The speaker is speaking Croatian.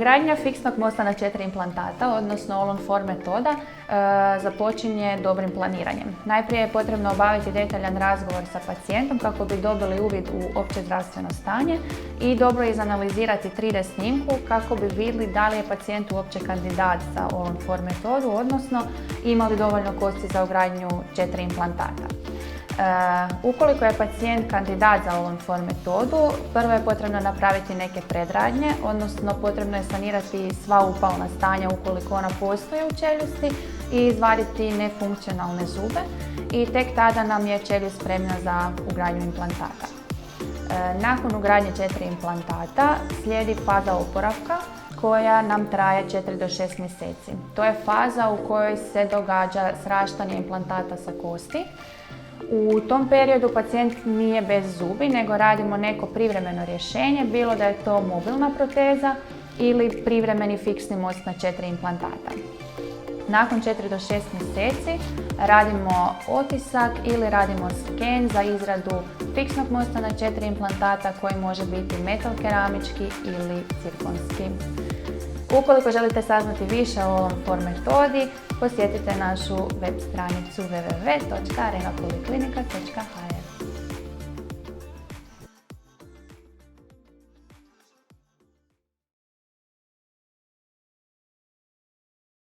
Ugradnja fiksnog mosta na 4 implantata, odnosno All-on-4 metoda, započinje dobrim planiranjem. Najprije je potrebno obaviti detaljan razgovor sa pacijentom kako bi dobili uvid u opće zdravstveno stanje i dobro izanalizirati 3D snimku kako bi vidjeli da li je pacijent uopće kandidat za All-on-4 metodu, odnosno ima li dovoljno kosti za ugradnju 4 implantata. Ukoliko je pacijent kandidat za All-on-4 metodu, prvo je potrebno napraviti neke predradnje, odnosno potrebno je sanirati sva upalna stanja ukoliko ona postoji u čeljusti i izvaditi nefunkcionalne zube i tek tada nam je čeljust spremna za ugradnju implantata. Nakon ugradnje 4 implantata slijedi faza oporavka koja nam traje 4 do 6 mjeseci. To je faza u kojoj se događa sraštanje implantata sa kosti. U tom periodu pacijent nije bez zubi, nego radimo neko privremeno rješenje, bilo da je to mobilna proteza ili privremeni fiksni most na 4 implantata. Nakon 4 do 6 mjeseci radimo otisak ili radimo sken za izradu fiksnog mosta na 4 implantata koji može biti metal keramički ili cirkonski. Ukoliko želite saznati više o All-on-4 metodi, posjetite našu web stranicu www.renapoliklinika.hr.